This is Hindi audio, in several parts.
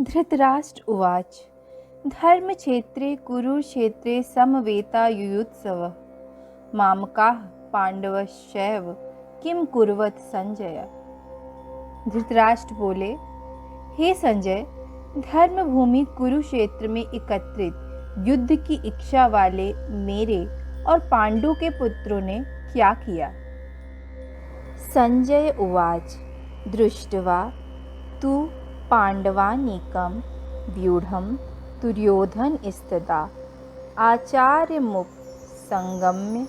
धृतराष्ट्र उवाच धर्मक्षेत्रे कुरुक्षेत्रे समवेतायुयुत्सवः मामकाः पांडवश्चैव किम कुर्वत संजय। धृतराष्ट्र बोले, हे संजय, धर्मभूमि कुरुक्षेत्र में एकत्रित युद्ध की इच्छा वाले मेरे और पांडु के पुत्रों ने क्या किया। संजय उवाच दृष्ट्वा तु पांडवानीकं व्यूढ़ं दुर्योधनस्तदा आचार्यमुप संगम्य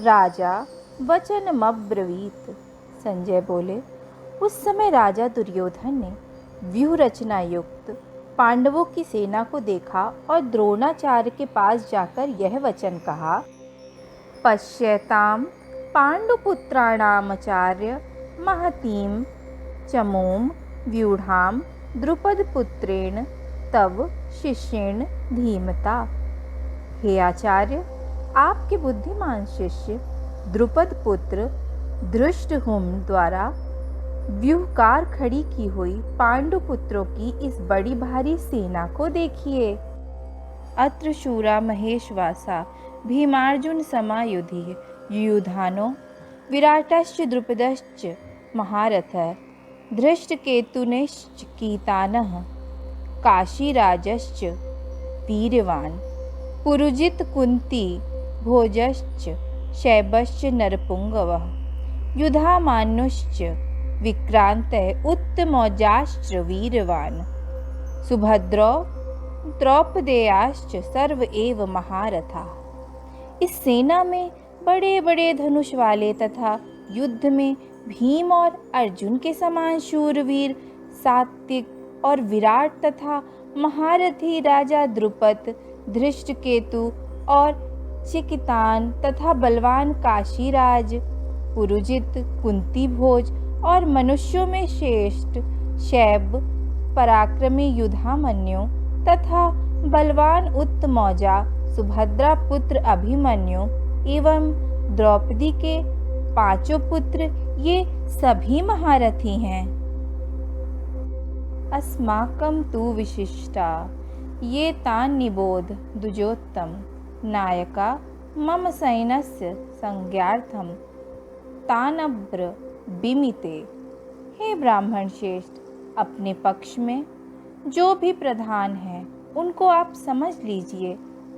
राजा वचनमब्रवीत। संजय बोले, उस समय राजा दुर्योधन ने व्यूह रचना युक्त पांडवों की सेना को देखा और द्रोणाचार्य के पास जाकर यह वचन कहा, पश्यताम पांडुपुत्राणामाचार्य महतीम चमूम व्यूढ़ाम द्रुपदपुत्रेण तव शिष्येण धीमता। हे आचार्य, आपके बुद्धिमान शिष्य द्रुपद पुत्र धृष्टद्युम्न द्वारा व्यूहकार खड़ी की हुई पांडु पुत्रों की इस बड़ी भारी सेना को देखिए। अत्र शूरा महेशवासा भीमार्जुन समायुधि युयुधानो विराटश्च द्रुपदश्च महारथः धृष्टकेतुश्च कीतानः काशीराजश्च वीर्यवान् पुरुजित कुन्ती भोजश्च शैबश्च नरपुंगवः युधामान्युश्च विक्रान्तः उत्तमौजाश्च वीर्यवान् सुभद्रो द्रौपदेयाश्च सर्व एव महारथा। इस सेना में बड़े बड़े धनुष वाले तथा युद्ध में भीम और अर्जुन के समान शूरवीर सात्विक और विराट तथा महारथी राजा द्रुपद धृष्टकेतु और चिकितान तथा बलवान काशीराज पुरुजित कुंती भोज और मनुष्यों में श्रेष्ठ शैब पराक्रमी युधामन्यु तथा बलवान उत्तमौजा सुभद्रा पुत्र अभिमन्यु एवं द्रौपदी के पांचों पुत्र ये सभी महारथी हैं। अस्माकं तु विशिष्टा ये तान् निबोध द्विजोत्तम नायका मम सैन्यस्य संज्ञार्थं तानब्र बिमिते। हे ब्राह्मण श्रेष्ठ, अपने पक्ष में जो भी प्रधान हैं उनको आप समझ लीजिए।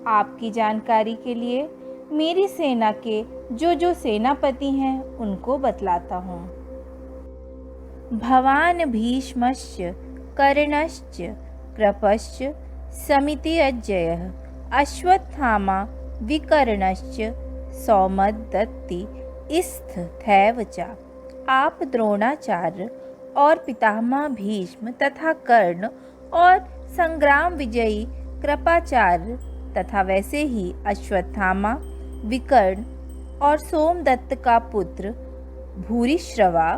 आपकी जानकारी के लिए मेरी सेना के जो सेनापति हैं उनको बतलाता हूँ। भवान भीष्मश्च कर्णश्च कृपश्च समिति अजयः अश्वत्थामा विकर्णश्च सौमदत्ति स्थैव च। आप द्रोणाचार्य और पितामह भीष्म तथा कर्ण और संग्राम विजयी कृपाचार्य तथा वैसे ही अश्वत्थामा विकर्ण और सोमदत्त का पुत्र भूरिश्रवा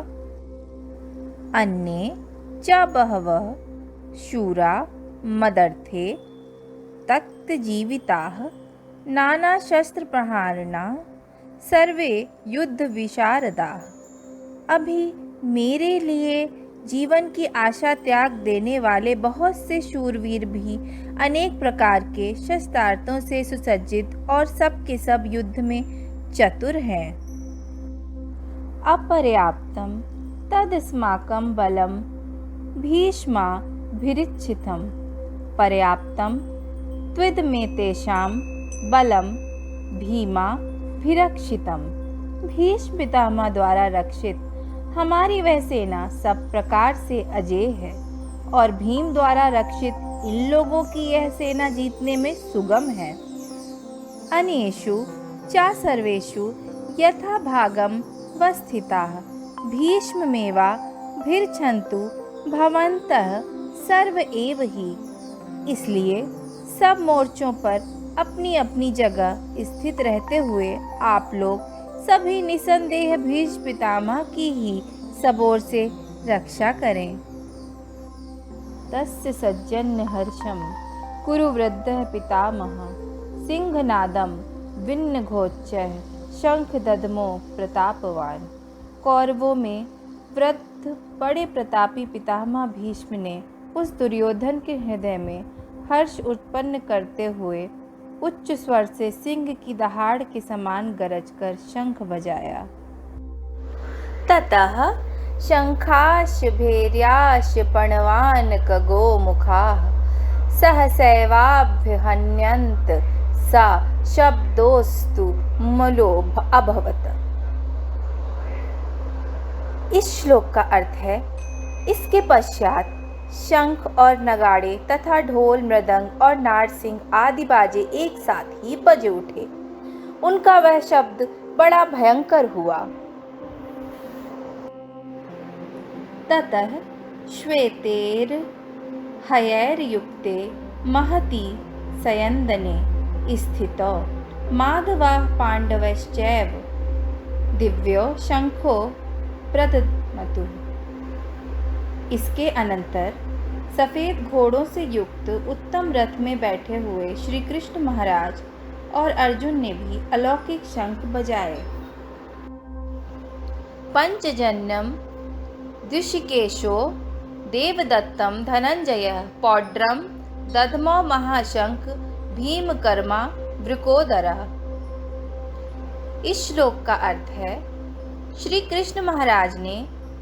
अन्ये च बहवः शूरा मदर्थे तक्त जीविताः नाना शस्त्र प्रहारणा सर्वे युद्ध विशारदाः। अभी मेरे लिए जीवन की आशा त्याग देने वाले बहुत से शूरवीर भी अनेक प्रकार के शस्त्रास्त्रों से सुसज्जित और सब के सब युद्ध में चतुर हैं। अपर्याप्तं तदस्माकं बलं भीष्माभिरक्षितं पर्याप्तं त्विदमेतेषां बलं भीमाभिरक्षितं। भीष्म पितामह द्वारा रक्षित हमारी वह सेना सब प्रकार से अजेय है और भीम द्वारा रक्षित इन लोगों की यह सेना जीतने में सुगम है। अनेषु च सर्वेषु यथा भागम वस्थिताः भीष्ममेवा भिर्छन्तु भवन्तः सर्व एव ही। इसलिए सब मोर्चों पर अपनी अपनी जगह स्थित रहते हुए आप लोग सभी निसंदेह भीष्म पितामह की ही सब ओर से रक्षा करें। तस्य सज्जन्य हर्षम कुरु वृद्धः पितामहः सिंहनादम विन्नघोच्चैः शंख दद्मो प्रतापवान। कौरवों में वृद्ध बड़े प्रतापी पितामह भीष्म ने उस दुर्योधन के हृदय में हर्ष उत्पन्न करते हुए उच्च स्वर से सिंह की दहाड़ के समान गरजकर शंख बजाया। ततः शंखाश भैर्याश पणवान कगो मुखाः सहसैवाभ्यहन्यन्त सा शब्दोस्तु मलो अभवत्। इस श्लोक का अर्थ है, इसके पश्चात शंख और नगाड़े तथा ढोल मृदंग और नारसिंग आदि बाजे एक साथ ही बजे उठे। उनका वह शब्द बड़ा भयंकर हुआ। ततः श्वेतेर हयैर्युक्ते महति सयन्दने स्थितो माधवः पाण्डवश्चैव दिव्यो शंखो प्रदमतुः। इसके अनंतर सफेद घोड़ों से युक्त उत्तम रथ में बैठे हुए श्री कृष्ण महाराज और अर्जुन ने भी अलौकिक शंख बजाए। पंचजन्यम ऋषिकेशो देवदत्तम धनंजय पौड्रम दधमो महाशंख भीमकर्मा वृकोदरः। इस श्लोक का अर्थ है, श्री कृष्ण महाराज ने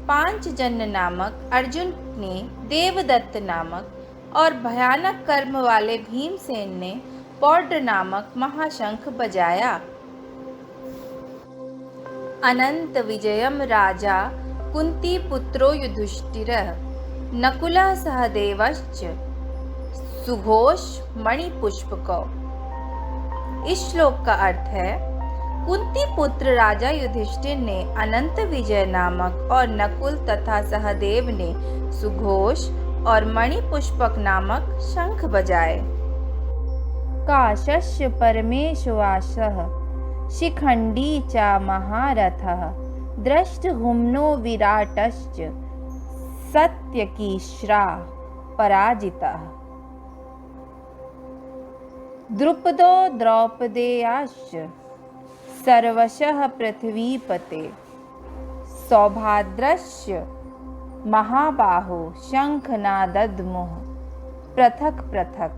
पांचजन्य नामक अर्जुन ने देवदत्त नामक और भयानक कर्म वाले भीमसेन ने पौड्र नामक महाशंख बजाया। अनंत विजयम राजा कुंती पुत्रो युधिष्ठिरः नकुलः सहदेवश्च सुघोष मणिपुष्पकौ। इस श्लोक का अर्थ है, कुंती पुत्र राजा युधिष्ठिर ने अनंत विजय नामक और नकुल तथा सहदेव ने सुघोष और मणिपुष्पक नामक शंख बजाए। काशस्य परमेशवासः शिखंडी च महारथः दृष्टहुम्नो विराटश्च सत्यकीश्रा पराजितः। द्रुपदो द्रौपदेयाश्च सर्वशः पृथ्वीपते सौभाद्रस्य महाबाहो शंखनादद्मुः पृथक पृथक।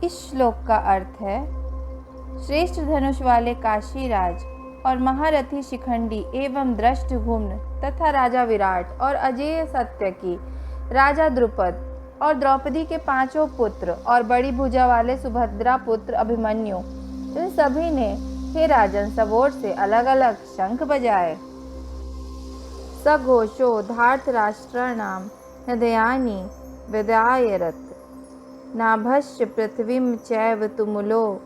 इस श्लोक का अर्थ है, श्रेष्ठ धनुष वाले काशीराज और महारथी शिखंडी एवं दृष्टघुम्न तथा राजा विराट और अजेय सत्यकी राजा द्रुपद और द्रौपदी के पांचों पुत्र और बड़ी भुजा वाले सुभद्रा पुत्र अभिमन्यु, इन सभी ने हे राजन सबोर से अलग अलग शंख बजाए। सघोषो धार्तराष्ट्राणां हृदयानि विदायरत् नाभश्च पृथ्वीं चैव तुमुलो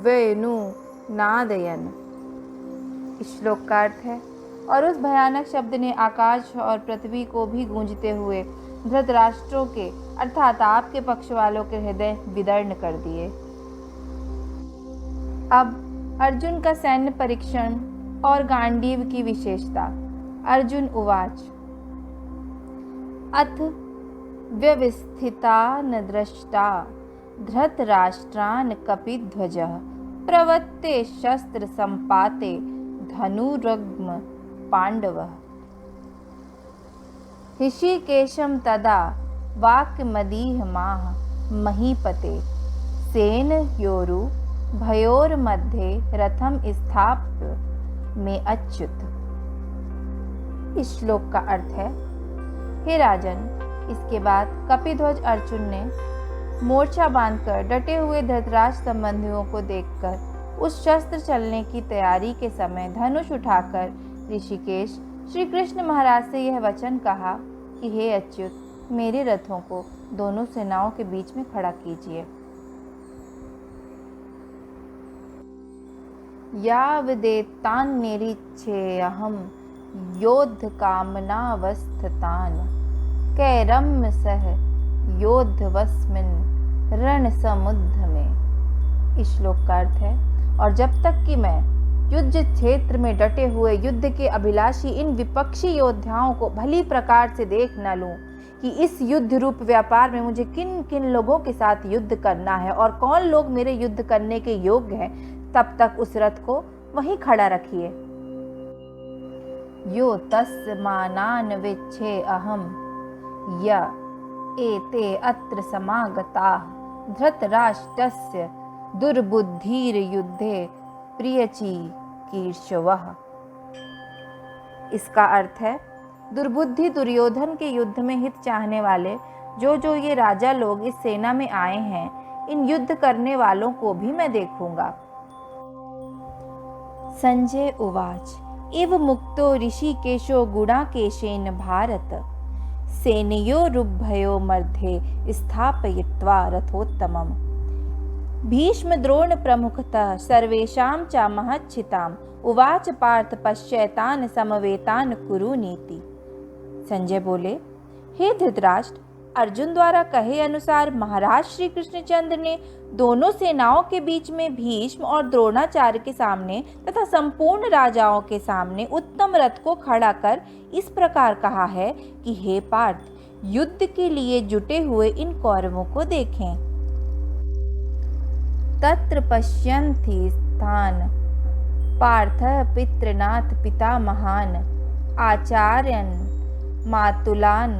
वेणुनादयन्। इस श्लोक का अर्थ है, और उस भयानक शब्द ने आकाश और पृथ्वी को भी गूंजते हुए धृतराष्ट्रों के अर्थात आपके पक्ष वालों के हृदय विदीर्ण कर दिए। अब अर्जुन का सैन्य परीक्षण और गांडीव की विशेषता। अर्जुन उवाच, अथ व्यवस्थितान् दृष्टा धृतराष्ट्रान् कपिध्वजः प्रवत्ते शस्त्र संपाते धनुरुग्म पांडवः। ऋषिकेशं तदा वाक्यमदीयमाह महीपते सेनयोरु भयोर्मध्ये रथम स्थाप्य में अच्युत। इस श्लोक का अर्थ है, हे राजन, इसके बाद कपिध्वज अर्जुन ने मोर्चा बांधकर डटे हुए धृतराष्ट्र संबंधियों को देखकर उस शस्त्र चलने की तैयारी के समय धनुष उठाकर ऋषिकेश श्री कृष्ण महाराज से यह वचन कहा कि हे अच्युत, मेरे रथों को दोनों सेनाओं के बीच में खड़ा कीजिए। यावदेतान्निरीक्षेऽहं योद्धकामनावस्थितान् कैरम्य सह योद्धवस्मिन् रणसमुद्ध में। इस श्लोक का अर्थ है, और जब तक कि मैं युद्ध क्षेत्र में डटे हुए युद्ध के अभिलाषी इन विपक्षी योद्धाओं को भली प्रकार से देख न लूं कि इस युद्ध रूप व्यापार में मुझे किन किन लोगों के साथ युद्ध करना है और कौन लोग मेरे युद्ध करने के योग्य हैं, तब तक उस रथ को वहीं खड़ा रखिए। यो तस्मानान् विच्छे अहम य एते अत्र समागताः धृतराष्ट्रस्य दुर्बुद्धिर्युद्धे प्रियचिकीर्षवः। इसका अर्थ है, दुर्बुद्धि दुर्योधन के युद्ध में हित चाहने वाले जो ये राजा लोग इस सेना में आए हैं, इन युद्ध करने वालों को भी मैं देखूंगा। संजय उवाच इव मुक्तो ऋषिकेशो गुणाकेशेन भारत सेनयोरुभयो मध्ये स्थापयित्वा रथोत्तमम्। भीष्म द्रोण प्रमुखतः सर्वेषां च महच्छिताम् उवाच पार्थ पश्यैतान् समवेतान् कुरु नीति। संजय बोले, हे धृतराष्ट्र, अर्जुन द्वारा कहे अनुसार महाराज श्री कृष्णचंद्र ने दोनों सेनाओं के बीच में भीष्म और द्रोणाचार्य के सामने तथा संपूर्ण राजाओं के सामने उत्तम रथ को खड़ा कर इस प्रकार कहा है कि हे पार्थ, युद्ध के लिए जुटे हुए इन कौरवों को देखें। तत्र पश्यन्ति स्थान पार्थ पितृनाथ पितामहान् आचार्यान् मातुलान्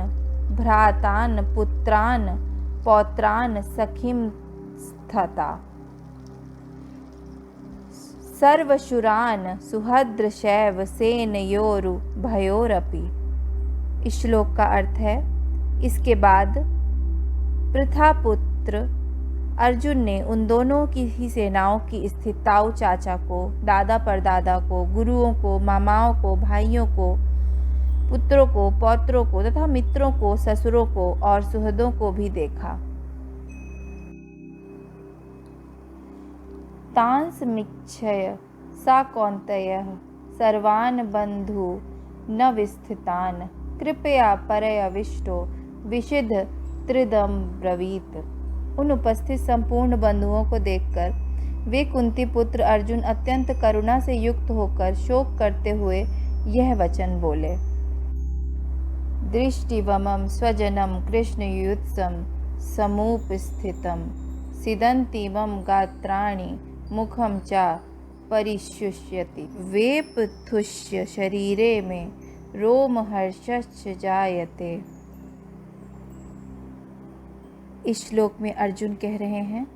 भ्रातान् पुत्रान् पौत्रान् सखीं तथा सर्वशूरान् सुहद्रशैव सेनयोरुभयोरपि। इस श्लोक का अर्थ है, इसके बाद प्रथापुत्र अर्जुन ने उन दोनों की ही सेनाओं की स्थित ताऊ चाचा को, दादा परदादा को, गुरुओं को, मामाओं को, भाइयों को, पुत्रों को, पौत्रों को तथा मित्रों को, ससुरों को और सुहृदों को भी देखा। तांसमीक्षय सा कौन्तेयः सर्वान् बन्धु न विस्थितान् कृपया परयाविष्टो विशिध त्रिदम ब्रवीत। उन उपस्थित संपूर्ण बंधुओं को देखकर वे कुंती पुत्र अर्जुन अत्यंत करुणा से युक्त होकर शोक करते हुए यह वचन बोले। दृष्टिवमं स्वजनं कृष्णयुत्सं समुपस्थितं सिदन्ति मम गात्राणि मुखं च परिशुष्यति वेपथुष्य शरीरे में रोमहर्षश्च जायते। इस श्लोक में अर्जुन कह रहे हैं,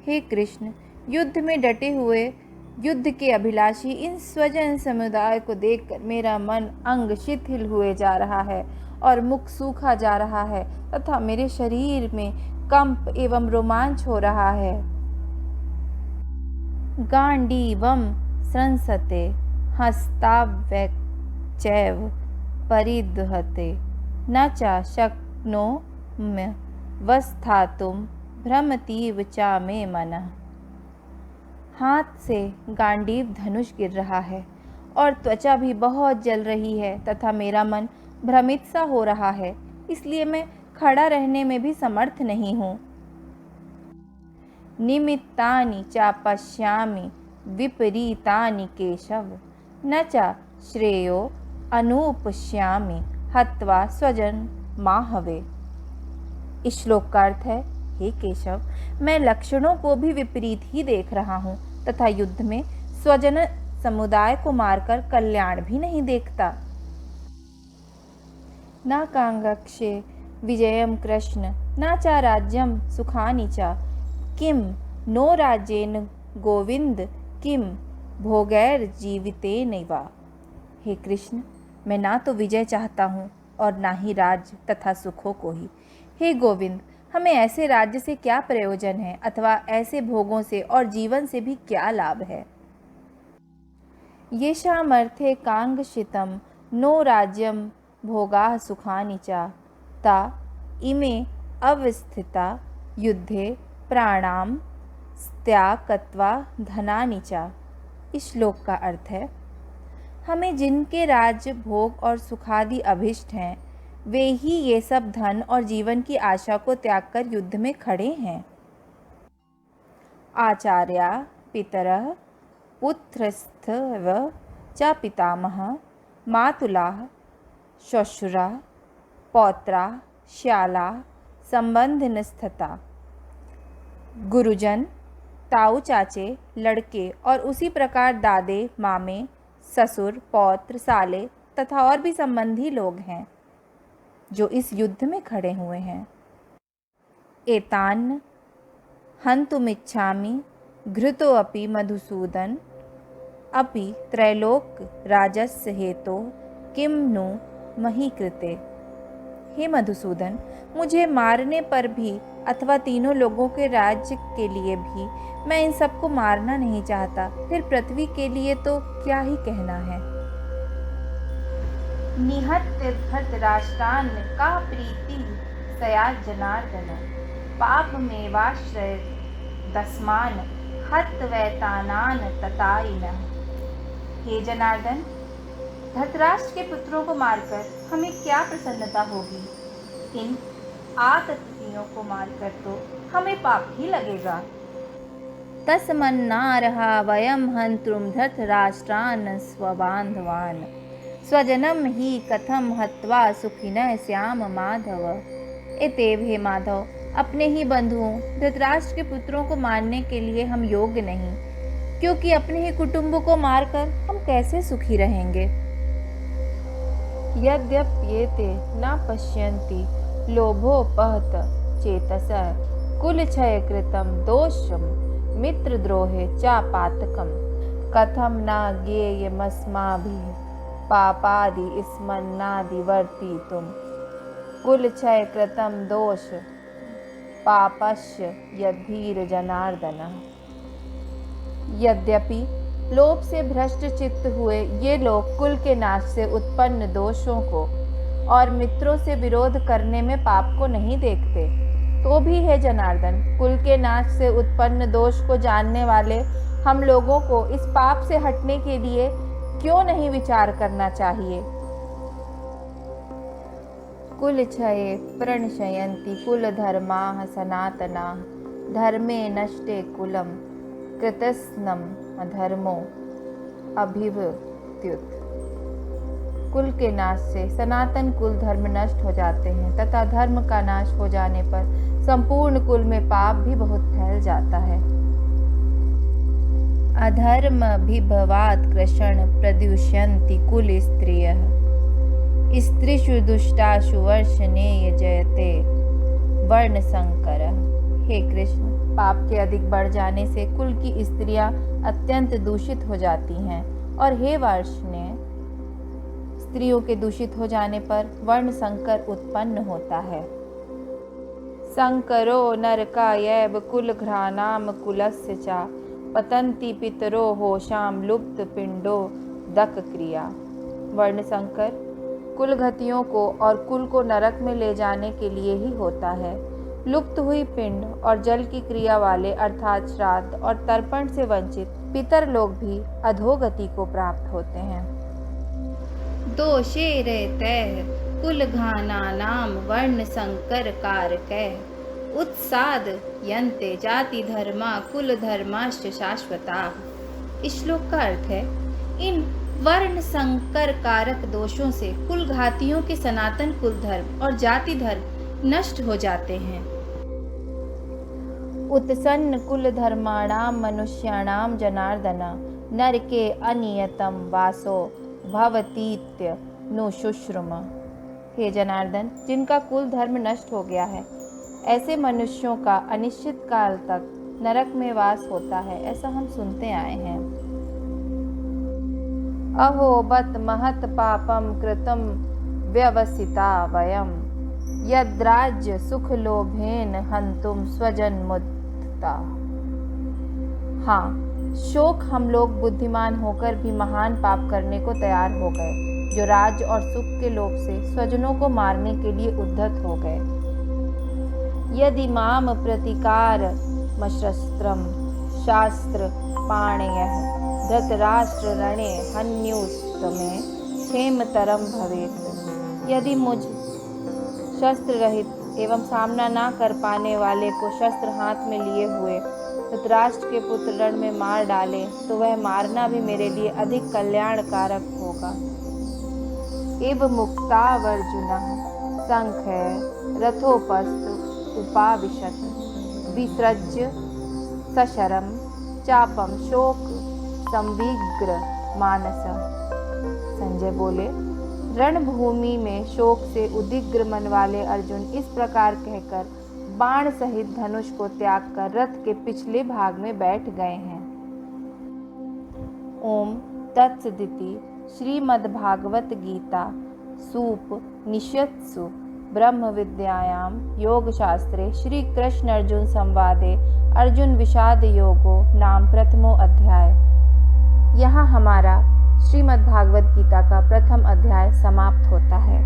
हे कृष्ण, युद्ध में डटे हुए युद्ध के अभिलाषी इन स्वजन समुदाय को देखकर मेरा मन अंग शिथिल हुए जा रहा है और मुख सूखा जा रहा है तथा मेरे शरीर में कंप एवं रोमांच हो रहा है। गांडीवम संसते हस्तावचैव परिदहते न च शक्नोम्य वस्थातुं भ्रमतीव च मे मनः। हाथ से गांडीव धनुष गिर रहा है और त्वचा भी बहुत जल रही है तथा मेरा मन भ्रमित सा हो रहा है, इसलिए मैं खड़ा रहने में भी समर्थ नहीं हूँ। निमित्तानि च पश्यामि विपरीतानि केशव न च श्रेयो अनुपश्यामि हत्वा स्वजन माहवे। इस श्लोक का अर्थ है, हे केशव, मैं लक्षणों को भी विपरीत ही देख रहा हूँ तथा युद्ध में स्वजन समुदाय को मारकर कल्याण भी नहीं देखता। न कांगक्षे विजयम कृष्ण न च राज्यम सुखानि च किम नो राज्येन गोविंद किम भोगैर जीवितेन वा। हे कृष्ण, मैं ना तो विजय चाहता हूँ और ना ही राज्य तथा सुखों को ही। हे गोविंद, हमें ऐसे राज्य से क्या प्रयोजन है अथवा ऐसे भोगों से और जीवन से भी क्या लाभ है। येषामर्थे कांगशितम नो राज्यम भोगाः सुखानि च ता इमे अवस्थिता युद्धे प्राणाम त्याक्त्वा धनानि च। इस श्लोक का अर्थ है, हमें जिनके राज्य भोग और सुखादि अभिष्ट हैं, वे ही ये सब धन और जीवन की आशा को त्याग कर युद्ध में खड़े हैं। आचार्या पितरः पुत्रस्थव च पितामहः मातुलाः श्वशुराः पौत्राः श्यालाः संबंधिनस्तथा। गुरुजन, ताऊ चाचे, लड़के और उसी प्रकार दादे, मामे, ससुर, पौत्र, साले तथा और भी संबंधी लोग हैं। जो इस युद्ध में खड़े हुए हैं। एतान्न हन्तुमिच्छामि घृतोऽपि मधुसूदन अपि त्रैलोक राजस्य हेतो किम नु मही कृते। हे मधुसूदन, मुझे मारने पर भी अथवा तीनों लोगों के राज्य के लिए भी मैं इन सबको मारना नहीं चाहता, फिर पृथ्वी के लिए तो क्या ही कहना है। निहत्य धृतराष्ट्रान् का प्रीति सया जनार्दन पापमेवाश्रय दस्मान हतवैतानान तताइनः। हे जनार्दन, धृतराष्ट्र के पुत्रों को मारकर हमें क्या प्रसन्नता होगी? इन आततियों को मारकर तो हमें पाप ही लगेगा। तस्मन्नार्हा वयं हन्तुं धृतराष्ट्रान् स्वबान्धवान् स्वजनं हि कथं हत्वा सुखिनः स्याम माधव। एतेव हे माधव, अपने ही बंधुओं धृतराष्ट्र के पुत्रों को मारने के लिए हम योग्य नहीं, क्योंकि अपने ही कुटुंबों को मारकर हम कैसे सुखी रहेंगे। यद्यप्येते न पश्यन्ति लोभोपहत चेतसः कुलक्षय कृतं दोषं मित्रद्रोहे च पातकं कथं न ज्ञेयमस्माभिः पापादि स्मरणादिवर्तितुं कुलक्षय कृतं दोष पापस्य यद्भीर जनार्दनः। यद्यपि लोभ से भ्रष्ट चित्त हुए ये लोग कुल के नाश से उत्पन्न दोषों को और मित्रों से विरोध करने में पाप को नहीं देखते, तो भी है जनार्दन, कुल के नाश से उत्पन्न दोष को जानने वाले हम लोगों को इस पाप से हटने के लिए क्यों नहीं विचार करना चाहिए। कुल क्षये प्रणशयन्ति कुल धर्माः सनातनाः धर्मे नष्टे कुलम कृतस्नम अधर्मो अभिवत्युत। कुल के नाश से सनातन कुल धर्म नष्ट हो जाते हैं तथा धर्म का नाश हो जाने पर संपूर्ण कुल में पाप भी बहुत फैल जाता है। अधर्म विभवात् कृष्ण प्रदुष्यन्ति कुल स्त्रियः स्त्रीषु दुष्टाशु वर्षणे जयते वर्ण संकरः। हे कृष्ण, पाप के अधिक बढ़ जाने से कुल की स्त्रियां अत्यंत दूषित हो जाती हैं, और हे वर्षणे, स्त्रियों के दूषित हो जाने पर वर्ण संकर उत्पन्न होता है। संकरो नरकायैव कुलघ्राणां कुलस्य च पतन्ति पितरो होशाम लुप्त पिंडो दक क्रिया। वर्ण संकर कुलघतियों को और कुल को नरक में ले जाने के लिए ही होता है। लुप्त हुई पिंड और जल की क्रिया वाले अर्थात श्राद्ध और तर्पण से वंचित पितर लोग भी अधोगति को प्राप्त होते हैं। दोषे रहते कुलघानानां वर्ण संकर कारकैः उत्साद यन्ते जाति धर्मा कुल धर्माश्च शाश्वताः। इस श्लोक का अर्थ है, इन वर्ण संकर कारक दोषों से कुल घातियों के सनातन कुल धर्म और जाति धर्म नष्ट हो जाते हैं। उत्सन्न कुल धर्माणां मनुष्याणां जनार्दन नरके अनियतम वासो भवतीत्य नुशुश्रुम। हे जनार्दन, जिनका कुल धर्म नष्ट हो गया है, ऐसे मनुष्यों का अनिश्चित काल तक नरक में वास होता है, ऐसा हम सुनते आए हैं। अहो बत महत पापम कृतम व्यवसिता वयम यद्राज्य सुख लोभेन हंतुम स्वजन मुद्ता। हाँ, शोक हम लोग बुद्धिमान होकर भी महान पाप करने को तैयार हो गए, जो राज्य और सुख के लोभ से स्वजनों को मारने के लिए उद्धत हो गए। यदि माम प्रतिकार मशस्त्रम शास्त्र पाणयः धृतराष्ट्र रणे हन्युस्तमे क्षेमतरम भवेत्। यदि मुझ शस्त्र रहित एवं सामना न कर पाने वाले को शस्त्र हाथ में लिए हुए धृतराष्ट्र के पुत्र रण में मार डाले, तो वह मारना भी मेरे लिए अधिक कल्याणकारक होगा। इव मुक्तावर्जुनः संख्य रथोपस्थ उपाविशत विसृज्य सशरम चापम शोक संविग्र मानस। संजय बोले, रणभूमि में शोक से उदिग्र मन वाले अर्जुन इस प्रकार कहकर बाण सहित धनुष को त्याग कर रथ के पिछले भाग में बैठ गए हैं। ओम तत्सदिति। श्रीमद्भागवत गीता सूपनिषत्सु ब्रह्म विद्यायां योगशास्त्रे श्री कृष्ण अर्जुन संवादे अर्जुन विषाद योगो नाम प्रथमो अध्याय। यहाँ हमारा श्रीमद्भागवत गीता का प्रथम अध्याय समाप्त होता है।